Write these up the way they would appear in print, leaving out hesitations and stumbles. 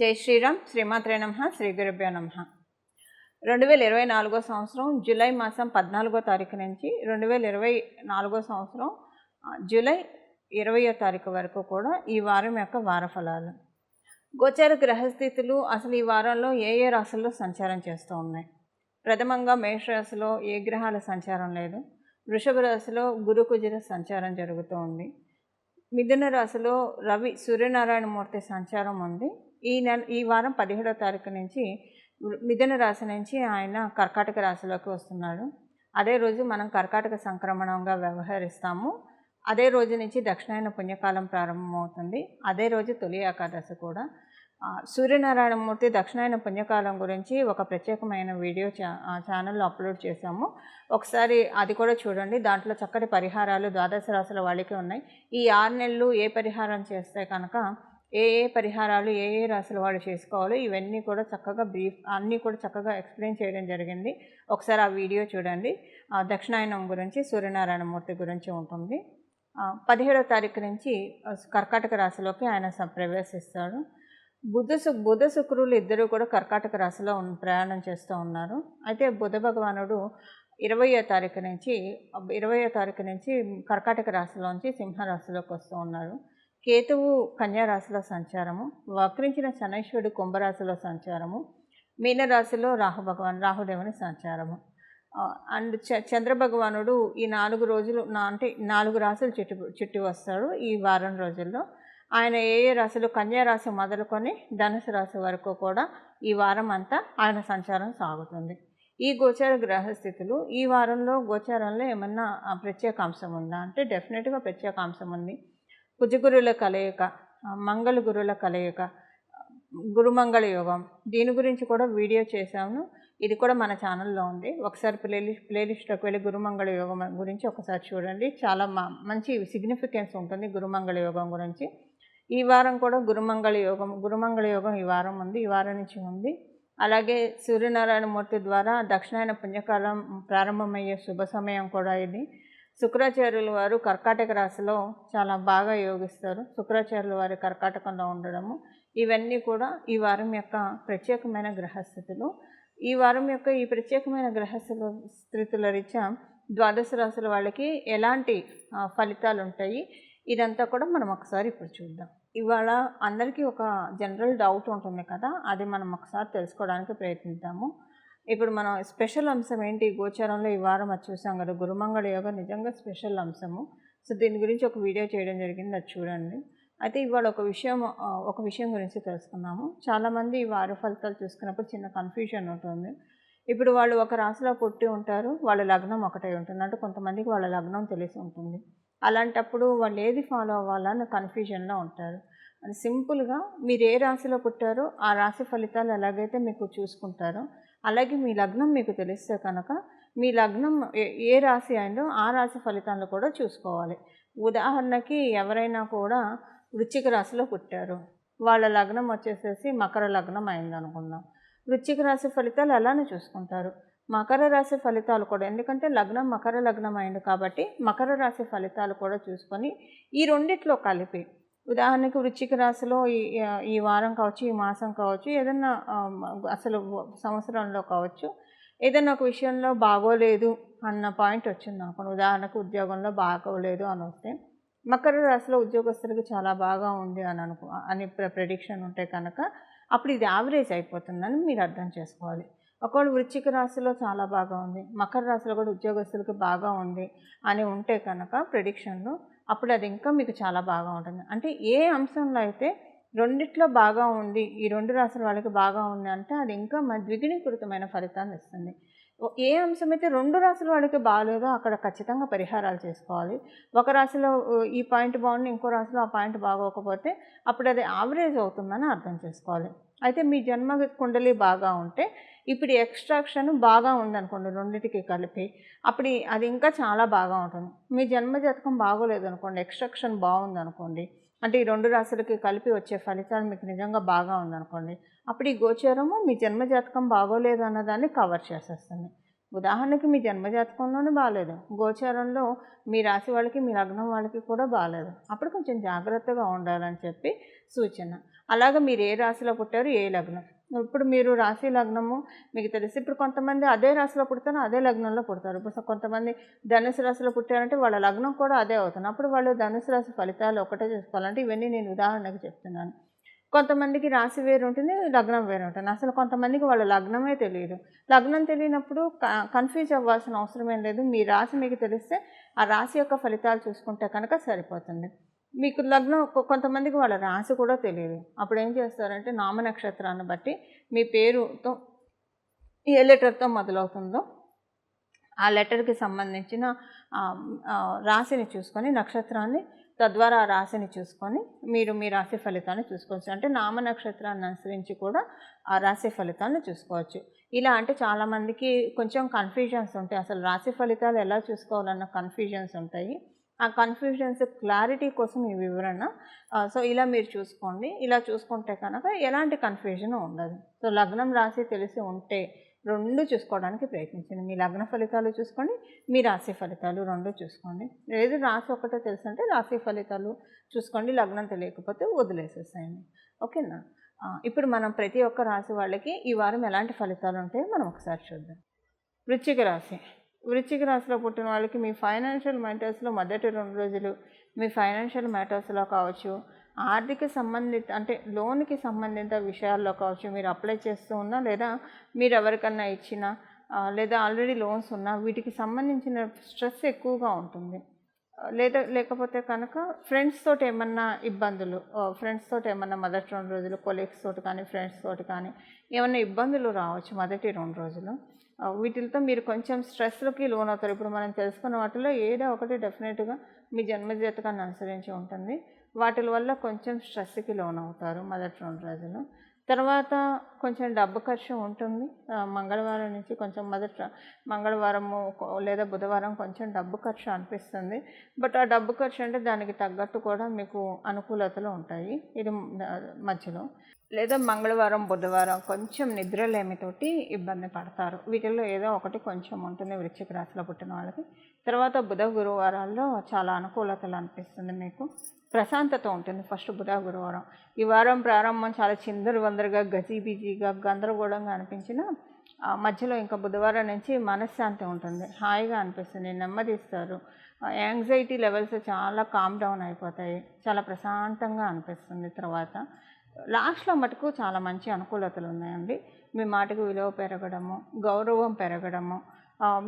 జై శ్రీరామ్. శ్రీమాత్రే నమః. శ్రీ గురుభ్యో నమః. 2024 సంవత్సరం జూలై మాసం 14వ తారీఖు నుంచి 2024 సంవత్సరం జూలై 20వ తారీఖు వరకు కూడా ఈ వారం యొక్క వార ఫలాలు. గోచార గ్రహస్థితులు అసలు ఈ వారంలో ఏ రాశుల్లో సంచారం చేస్తూ ఉన్నాయి. ప్రథమంగా మేషరాశిలో ఏ గ్రహాల సంచారం లేదు. వృషభ రాశిలో గురు కుజుల సంచారం జరుగుతూ ఉంది. మిథున రాశిలో రవి సూర్యనారాయణమూర్తి సంచారం ఉంది. ఈ వారం 17వ తారీఖు నుంచి మిథున రాశి నుంచి ఆయన కర్కాటక రాశిలోకి వస్తున్నాడు. అదే రోజు మనం కర్కాటక సంక్రమణంగా వ్యవహరిస్తాము. అదే రోజు నుంచి దక్షిణాయన పుణ్యకాలం ప్రారంభమవుతుంది. అదే రోజు తొలి ఏకాదశి కూడా. సూర్యనారాయణమూర్తి దక్షిణాయన పుణ్యకాలం గురించి ఒక ప్రత్యేకమైన వీడియో ఛానల్లో అప్లోడ్ చేశాము. ఒకసారి అది కూడా చూడండి. దాంట్లో చక్కటి పరిహారాలు ద్వాదశ రాశుల వాళ్ళకి ఉన్నాయి. ఈ 6 నెలలు ఏ పరిహారం చేస్తే కనుక ఏ పరిహారాలు ఏ రాశుల వాళ్ళు చేసుకోవాలో ఇవన్నీ కూడా చక్కగా అన్నీ కూడా చక్కగా ఎక్స్ప్లెయిన్ చేయడం జరిగింది. ఒకసారి ఆ వీడియో చూడండి. దక్షిణాయనం గురించి సూర్యనారాయణమూర్తి గురించి ఉంటుంది. 17వ తారీఖు నుంచి కర్కాటక రాశిలోకి ఆయన ప్రవేశిస్తాడు. బుధ శుక్రులు ఇద్దరు కూడా కర్కాటక రాశిలో ప్రయాణం చేస్తూ ఉన్నారు. అయితే బుధ భగవానుడు 20వ తారీఖు నుంచి కర్కాటక రాశిలోంచి సింహరాశిలోకి వస్తూ ఉన్నారు. కేతువు కన్యారాశిలో సంచారము, వక్రించిన శనైశ్వరుడు కుంభరాశిలో సంచారము, మీనరాశిలో రాహుదేవుని సంచారము. అండ్ చంద్రభగవానుడు ఈ 4 రోజులు అంటే 4 రాశులు చుట్టి వస్తాడు. ఈ వారం రోజుల్లో ఆయన ఏ రాశులు కన్యారాశి మొదలుకొని ధనుసు రాశి వరకు కూడా ఈ వారం అంతా ఆయన సంచారం సాగుతుంది. ఈ గోచార గ్రహస్థితులు ఈ వారంలో గోచారంలో ఏమన్నా ప్రత్యేక అంశం ఉందా అంటే డెఫినెట్గా ప్రత్యేక అంశం ఉంది. కుజగురుల కలయిక, మంగళ గురుల కలయిక, గురుమంగళ యోగం, దీని గురించి కూడా వీడియో చేశాను. ఇది కూడా మన ఛానల్లో ఉంది. ఒకసారి ప్లేలిస్ట్లోకి వెళ్ళి గురుమంగళ యోగం గురించి ఒకసారి చూడండి. చాలా మంచి సిగ్నిఫికెన్స్ ఉంటుంది గురుమంగళ యోగం గురించి. ఈ వారం కూడా గురుమంగళ యోగం ఈ వారం ఉంది, ఈ వారం నుంచి ఉంది. అలాగే సూర్యనారాయణమూర్తి ద్వారా దక్షిణాయన పుణ్యకాలం ప్రారంభమయ్యే శుభ సమయం కూడా ఇది. శుక్రాచార్యుల వారు కర్కాటక రాశిలో చాలా బాగా యోగిస్తారు. శుక్రాచార్యుల వారి కర్కాటకంలో ఉండడము ఇవన్నీ కూడా ఈ వారం యొక్క ప్రత్యేకమైన గ్రహస్థితులు. ఈ వారం యొక్క ఈ ప్రత్యేకమైన గ్రహస్థితుల రీత్యా ద్వాదశ రాశుల వాళ్ళకి ఎలాంటి ఫలితాలు ఉంటాయి ఇదంతా కూడా మనం ఒకసారి ఇప్పుడు చూద్దాం. ఇవాళ అందరికీ ఒక జనరల్ డౌట్ ఉంటుంది కదా, అది మనం ఒకసారి తెలుసుకోవడానికి ప్రయత్నిద్దాము. ఇప్పుడు మనం స్పెషల్ అంశం ఏంటి గోచారంలో ఈ వారం అది చూసాం కదా, గురుమంగళ యోగం నిజంగా స్పెషల్ అంశము. సో దీని గురించి ఒక వీడియో చేయడం జరిగింది, అది చూడండి. అయితే ఇవాళ ఒక విషయం గురించి తెలుసుకున్నాము. చాలామంది ఈ వార ఫలితాలు చూసుకున్నప్పుడు చిన్న కన్ఫ్యూజన్ ఉంటుంది. ఇప్పుడు వాళ్ళు ఒక రాశిలో పుట్టి ఉంటారు, వాళ్ళ లగ్నం ఒకటే ఉంటుంది. అంటే కొంతమందికి వాళ్ళ లగ్నం తెలిసి ఉంటుంది. అలాంటప్పుడు వాళ్ళు ఏది ఫాలో అవ్వాలని కన్ఫ్యూజన్లో ఉంటారు. అది సింపుల్గా మీరు ఏ రాశిలో పుట్టారో ఆ రాశి ఫలితాలు ఎలాగైతే మీకు చూసుకుంటారో అలాగే మీ లగ్నం మీకు తెలిస్తే కనుక మీ లగ్నం ఏ రాశి అయిందో ఆ రాశి ఫలితాలను కూడా చూసుకోవాలి. ఉదాహరణకి ఎవరైనా కూడా వృశ్చిక రాశిలో పుట్టారు, వాళ్ళ లగ్నం వచ్చేసేసి మకర లగ్నం అయింది అనుకుందాం. వృశ్చిక రాశి ఫలితాలు అలానే చూసుకుంటారు. మకర రాశి ఫలితాలు కూడా, ఎందుకంటే లగ్నం మకర లగ్నం అయింది కాబట్టి మకర రాశి ఫలితాలు కూడా చూసుకొని ఈ రెండిట్లో కలిపి, ఉదాహరణకు వృశ్చిక రాశిలో ఈ వారం కావచ్చు, ఈ మాసం కావచ్చు, ఏదన్నా అసలు సంవత్సరంలో కావచ్చు, ఏదైనా ఒక విషయంలో బాగోలేదు అన్న పాయింట్ వచ్చింది అనుకోండి. ఉదాహరణకు ఉద్యోగంలో బాగోలేదు అని వస్తే మకర రాశిలో ఉద్యోగస్తులకు చాలా బాగా ఉంది అని ప్రెడిక్షన్ ఉంటే కనుక అప్పుడు ఇది యావరేజ్ అయిపోతుందని మీరు అర్థం చేసుకోవాలి. ఒకవేళ వృశ్చిక రాశిలో చాలా బాగా ఉంది, మకర రాశిలో కూడా ఉద్యోగస్తులకు బాగా ఉంది అని ఉంటే కనుక ప్రెడిక్షన్లో అప్పుడు అది ఇంకా మీకు చాలా బాగా ఉంటుంది. అంటే ఏ అంశంలో అయితే రెండిట్లో బాగా ఉంది, ఈ 2 రాశుల వాళ్ళకి బాగా ఉంది అంటే అది ఇంకా ద్విగుణీకృతమైన ఫలితాన్ని ఇస్తుంది. ఏ అంశం అయితే 2 రాశుల వాళ్ళకి బాగాలేదో అక్కడ ఖచ్చితంగా పరిహారాలు చేసుకోవాలి. ఒక రాశిలో ఈ పాయింట్ బాగుండి ఇంకో రాశిలో ఆ పాయింట్ బాగోకపోతే అప్పుడు అది యావరేజ్ అవుతుందని అర్థం చేసుకోవాలి. అయితే మీ జన్మ కుండలి బాగా ఉంటే ఇప్పుడు ఎక్స్ట్రాక్షన్ బాగా ఉందనుకోండి రెండింటికి కలిపి, అప్పుడు అది ఇంకా చాలా బాగా ఉంటుంది. మీ జన్మ జాతకం బాగోలేదు అనుకోండి, ఎక్స్ట్రాక్షన్ బాగుందనుకోండి, అంటే ఈ 2 రాశులకి కలిపి వచ్చే ఫలితాలు మీకు నిజంగా బాగా ఉందనుకోండి, అప్పుడు ఈ గోచారము మీ జన్మ జాతకం బాగోలేదు అన్నదాన్ని కవర్ చేసేస్తుంది. ఉదాహరణకి మీ జన్మజాతకంలోనే బాగాలేదు, గోచారంలో మీ రాశి వాళ్ళకి మీ లగ్నం వాళ్ళకి కూడా బాగాలేదు, అప్పుడు కొంచెం జాగ్రత్తగా ఉండాలని చెప్పి సూచన. అలాగే మీరు ఏ రాశిలో పుట్టారు, ఏ లగ్నం, ఇప్పుడు మీరు రాశి లగ్నము మీకు తెలిసి ఇప్పుడు కొంతమంది అదే రాశిలో పుడతారు, అదే లగ్నంలో పుడతారు. ఇప్పుడు కొంతమంది ధనుసు రాశిలో పుట్టారంటే వాళ్ళ లగ్నం కూడా అదే అవుతుంది, అప్పుడు వాళ్ళు ధనుసు రాశి ఫలితాలు ఒకటే చూసుకోవాలంటే ఇవన్నీ నేను ఉదాహరణకు చెప్తున్నాను. కొంతమందికి రాశి వేరు ఉంటుంది, లగ్నం వేరు ఉంటుంది. అసలు కొంతమందికి వాళ్ళ లగ్నమే తెలియదు. లగ్నం తెలియనప్పుడు కన్ఫ్యూజ్ అవ్వాల్సిన అవసరం ఏం లేదు. మీ రాశి మీకు తెలిస్తే ఆ రాశి యొక్క ఫలితాలు చూసుకుంటే కనుక సరిపోతుంది. మీకు లగ్నం కొంతమందికి వాళ్ళ రాశి కూడా తెలియదు. అప్పుడు ఏం చేస్తారంటే నామ నక్షత్రాన్ని బట్టి మీ పేరుతో ఏ లెటర్తో మొదలవుతుందో ఆ లెటర్కి సంబంధించిన రాశిని చూసుకొని, నక్షత్రాన్ని తద్వారా ఆ రాశిని చూసుకొని మీరు మీ రాశి ఫలితాన్ని చూసుకోవచ్చు. అంటే నామ నక్షత్రాన్ని అనుసరించి కూడా ఆ రాశి ఫలితాన్ని చూసుకోవచ్చు. ఇలా అంటే చాలామందికి కొంచెం కన్ఫ్యూజన్స్ ఉంటాయి, అసలు రాశి ఫలితాలు ఎలా చూసుకోవాలన్న కన్ఫ్యూజన్స్ ఉంటాయి. ఆ కన్ఫ్యూజన్స్ క్లారిటీ కోసం ఈ వివరణ. సో ఇలా మీరు చూసుకోండి. ఇలా చూసుకుంటే కనుక ఎలాంటి కన్ఫ్యూజన్ ఉండదు. సో లగ్నం రాశి తెలిసి ఉంటే రెండు చూసుకోవడానికి ప్రయత్నించండి. మీ లగ్న ఫలితాలు చూసుకోండి, మీ రాశి ఫలితాలు రెండు చూసుకోండి. లేదు రాశి ఒకటే తెలుసు అంటే రాశి ఫలితాలు చూసుకోండి, లగ్నం తెలియకపోతే వదిలేసేసేయండి. ఓకేనా? ఇప్పుడు మనం ప్రతి ఒక్క రాశి వాళ్ళకి ఈ వారం ఎలాంటి ఫలితాలు ఉంటాయో మనం ఒకసారి చూద్దాం. వృశ్చిక రాశి. వృశ్చిక రాశిలో పుట్టిన వాళ్ళకి మీ ఫైనాన్షియల్ మ్యాటర్స్లో మొదటి 2 రోజులు మీ ఫైనాన్షియల్ మ్యాటర్స్లో కావచ్చు, ఆర్థిక సంబంధిత అంటే లోన్కి సంబంధిత విషయాల్లో కావచ్చు, మీరు అప్లై చేస్తూ ఉన్నా లేదా మీరు ఎవరికన్నా ఇచ్చినా లేదా ఆల్రెడీ లోన్స్ ఉన్నా వీటికి సంబంధించిన స్ట్రెస్ ఎక్కువగా ఉంటుంది. లేకపోతే కనుక ఫ్రెండ్స్ తోటి ఏమన్నా ఇబ్బందులు, ఫ్రెండ్స్ తోటి ఏమన్నా మొదటి 2 రోజులు కొలీగ్స్ తోటి కానీ ఫ్రెండ్స్ తోటి కానీ ఏమన్నా ఇబ్బందులు రావచ్చు మొదటి 2 రోజులు. వీటితో మీరు కొంచెం స్ట్రెస్లకి లోన్ అవుతారు. ఇప్పుడు మనం తెలుసుకున్న వాటిలో ఏదో ఒకటి డెఫినెట్గా మీ జన్మజాతకాన్ని అనుసరించి ఉంటుంది. వాటి వల్ల కొంచెం స్ట్రెస్కి లోన్ అవుతారు మొదటి 2 రోజులు. తర్వాత కొంచెం డబ్బు ఖర్చు ఉంటుంది. మంగళవారం నుంచి కొంచెం మంగళవారము లేదా బుధవారం కొంచెం డబ్బు ఖర్చు అనిపిస్తుంది. బట్ ఆ డబ్బు ఖర్చు అంటే దానికి తగ్గట్టు కూడా మీకు అనుకూలతలు ఉంటాయి ఇది మధ్యలో. లేదా మంగళవారం బుధవారం కొంచెం నిద్రలేమితోటి ఇబ్బంది పడతారు. వీటిల్లో ఏదో ఒకటి కొంచెం ఉంటుంది వృశ్చిక రాశిలో పుట్టిన వాళ్ళకి. తర్వాత బుధ గురువారాల్లో చాలా అనుకూలతలు అనిపిస్తుంది, మీకు ప్రశాంతత ఉంటుంది. ఫస్ట్ బుధ గురువారం ఈ వారం ప్రారంభం చాలా చిందరవందరగా గజిబిజిగా గందరగోళంగా అనిపించిన మధ్యలో ఇంకా బుధవారం నుంచి మనశ్శాంతి ఉంటుంది, హాయిగా అనిపిస్తుంది, నెమ్మదిస్తారు. యాంగ్జైటీ లెవెల్స్ చాలా కామ్ డౌన్ అయిపోతాయి, చాలా ప్రశాంతంగా అనిపిస్తుంది. తర్వాత లాస్ట్లో మటుకు చాలా మంచి అనుకూలతలు ఉన్నాయండి. మీ మాటకు విలువ పెరగడము, గౌరవం పెరగడము,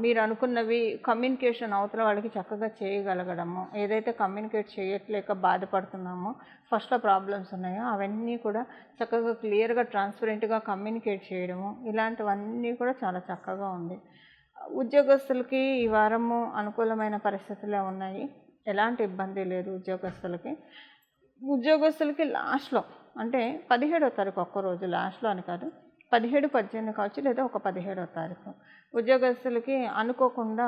మీరు అనుకున్నవి కమ్యూనికేషన్ అవతల వాళ్ళకి చక్కగా చేయగలగడము, ఏదైతే కమ్యూనికేట్ చేయట్లేక బాధపడుతున్నామో ఫస్ట్లో ప్రాబ్లమ్స్ ఉన్నాయో అవన్నీ కూడా చక్కగా క్లియర్గా ట్రాన్స్పరెంట్గా కమ్యూనికేట్ చేయడము, ఇలాంటివన్నీ కూడా చాలా చక్కగా ఉంది. ఉద్యోగస్తులకి ఈ వారము అనుకూలమైన పరిస్థితులే ఉన్నాయి, ఎలాంటి ఇబ్బంది లేదు ఉద్యోగస్తులకి. ఉద్యోగస్తులకి లాస్ట్లో అంటే 17వ తారీఖు ఒక్కరోజు, లాస్ట్లో అని కాదు, 17, 18 కావచ్చు లేదా ఒక 17వ తారీఖు ఉద్యోగస్తులకి అనుకోకుండా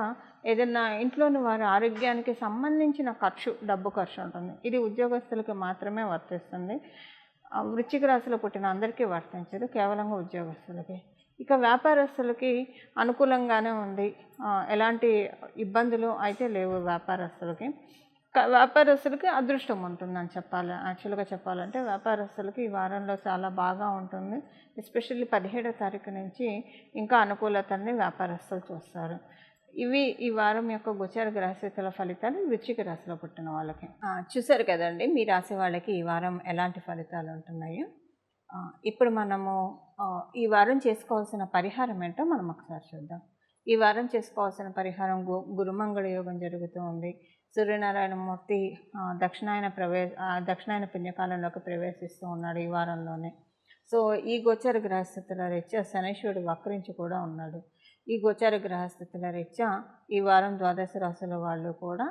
ఏదైనా ఇంట్లోని వారి ఆరోగ్యానికి సంబంధించిన డబ్బు ఖర్చు ఉంటుంది. ఇది ఉద్యోగస్తులకి మాత్రమే వర్తిస్తుంది, వృశ్చిక రాశిలో పుట్టిన అందరికీ వర్తించదు, కేవలంగా ఉద్యోగస్తులకి. ఇక వ్యాపారస్తులకి అనుకూలంగానే ఉంది, ఎలాంటి ఇబ్బందులు అయితే లేవు వ్యాపారస్తులకి. వ్యాపారస్తులకి అదృష్టం ఉంటుందని చెప్పాలి. యాక్చువల్గా చెప్పాలంటే వ్యాపారస్తులకి ఈ వారంలో చాలా బాగా ఉంటుంది. ఎస్పెషల్లీ 17వ తారీఖు నుంచి ఇంకా అనుకూలతని వ్యాపారస్తులు చూస్తారు. ఇవి ఈ వారం యొక్క గోచార గ్రహస్థితుల ఫలితాలు వృశ్చిక రాశిలో పుట్టిన వాళ్ళకి. చూసారు కదండి మీ రాశి వాళ్ళకి ఈ వారం ఎలాంటి ఫలితాలు ఉంటున్నాయో. ఇప్పుడు మనము ఈ వారం చేసుకోవాల్సిన పరిహారం ఏంటో మనం ఒకసారి చూద్దాం. ఈ వారం చేసుకోవాల్సిన పరిహారం గురుమంగళ యోగం జరుగుతూ ఉంది. సూర్యనారాయణమూర్తి దక్షిణాయన పుణ్యకాలంలోకి ప్రవేశిస్తూ ఉన్నాడు ఈ వారంలోనే. సో ఈ గోచార గ్రహస్థితుల రీత్యా శనీశ్వరుడు వక్రించి కూడా ఉన్నాడు. ఈ గోచార గ్రహస్థితుల రీత్యా ఈ వారం ద్వాదశ రాశుల వాళ్ళు కూడా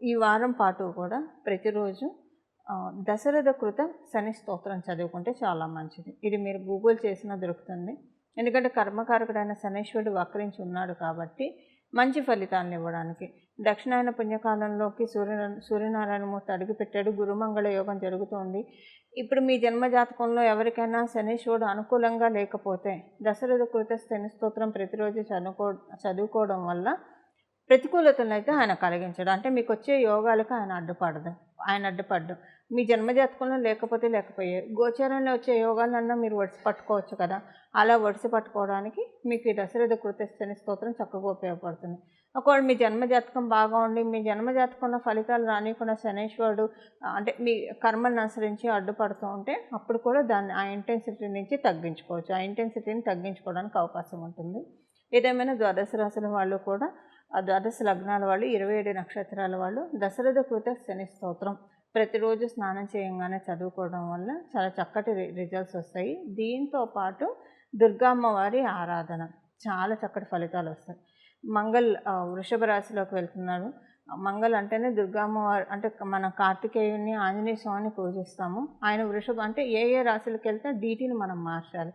ఈ వారం పాటు కూడా ప్రతిరోజు దశరథ కృత శని స్తోత్రం చదువుకుంటే చాలా మంచిది. ఇది మీరు గూగుల్ చేసినా దొరుకుతుంది. ఎందుకంటే కర్మకారకుడైన శనీశ్వరుడు వక్రించి ఉన్నాడు కాబట్టి మంచి ఫలితాలను ఇవ్వడానికి. దక్షిణాయన పుణ్యకాలంలోకి సూర్యనారాయణమూర్తి అడుగుపెట్టాడు. గురుమంగళ యోగం జరుగుతోంది. ఇప్పుడు మీ జన్మ జాతకంలో ఎవరికైనా శనీశ్వరుడు అనుకూలంగా లేకపోతే దశరథ కృత శని స్తోత్రం ప్రతిరోజు చదువుకోవడం వల్ల ప్రతికూలతలను అయితే ఆయన కలిగించడు. అంటే మీకు వచ్చే యోగాలకు ఆయన అడ్డుపడ్డు. మీ జన్మజాతకంలో లేకపోయే గోచారంలో వచ్చే యోగాలన్నా మీరు ఒడిసి పట్టుకోవచ్చు కదా. అలా ఒడిసి పట్టుకోవడానికి మీకు ఈ దశరథ కృత శని స్తోత్రం చక్కగా ఉపయోగపడుతుంది. ఒకవేళ మీ జన్మజాతకం బాగా ఉండి మీ జన్మజాతకంలో ఫలితాలు రానికుండా శనీశ్వరుడు అంటే మీ కర్మలను అనుసరించి అడ్డుపడుతూ ఉంటే అప్పుడు కూడా దాన్ని ఆ ఇంటెన్సిటీ నుంచి తగ్గించుకోవచ్చు. ఆ ఇంటెన్సిటీని తగ్గించుకోవడానికి అవకాశం ఉంటుంది. ఏదేమైనా ద్వాదశ రాశుల వాళ్ళు కూడా ఆ ద్వాదశ లగ్నాల వాళ్ళు 27 నక్షత్రాల వాళ్ళు దశరథ కృత శని స్తోత్రం ప్రతిరోజు స్నానం చేయంగానే చదువుకోవడం వల్ల చాలా చక్కటి రిజల్ట్స్ వస్తాయి. దీంతో పాటు దుర్గామ్మవారి ఆరాధన చాలా చక్కటి ఫలితాలు వస్తాయి. వృషభ రాశిలోకి వెళ్తున్నారు. మంగళ అంటేనే దుర్గామ్మవారు అంటే మన కార్తికేయుని ఆంజనేయ స్వామిని పూజిస్తాము. ఆయన వృషభ అంటే ఏ రాశులకు వెళ్తే డీటీని మనం మార్చాలి.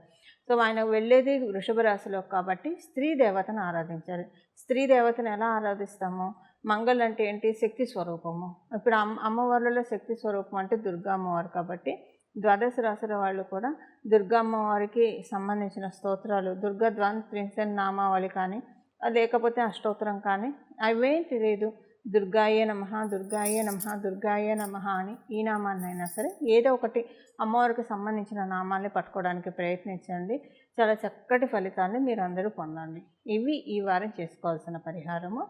సో ఆయన వెళ్ళేది వృషభ రాశిలో కాబట్టి స్త్రీ దేవతను ఆరాధించాలి. స్త్రీ దేవతను ఎలా ఆరాధిస్తాము? మంగళ అంటే ఏంటి? శక్తి స్వరూపము. ఇప్పుడు అమ్మవార్లలో శక్తి స్వరూపం అంటే దుర్గా అమ్మవారు కాబట్టి ద్వాదశ రాశుల వాళ్ళు కూడా దుర్గా అమ్మవారికి సంబంధించిన స్తోత్రాలు దుర్గా త్రింశన్ నామావళి కానీ లేకపోతే అష్టోత్తరం కానీ అవేంటి లేదు దుర్గాయే నమః దుర్గాయే నమః దుర్గాయే నమః అని ఈ నామాన్నైనా సరే ఏదో ఒకటి అమ్మవారికి సంబంధించిన నామాల్ని పట్టుకోవడానికి ప్రయత్నించండి. చాలా చక్కటి ఫలితాన్ని మీరు అందరూ పొందండి. ఇవి ఈ వారం చేసుకోవాల్సిన పరిహారము.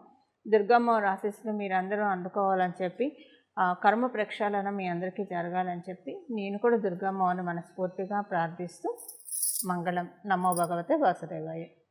దుర్గమ్మవారి ఆశీస్సులు మీరందరూ అందుకోవాలని చెప్పి కర్మ ప్రక్షాళన మీ అందరికీ జరగాలని చెప్పి నేను కూడా దుర్గమ్మవారిని మనస్ఫూర్తిగా ప్రార్థిస్తూ మంగళం. నమో భగవతే వాసుదేవాయ.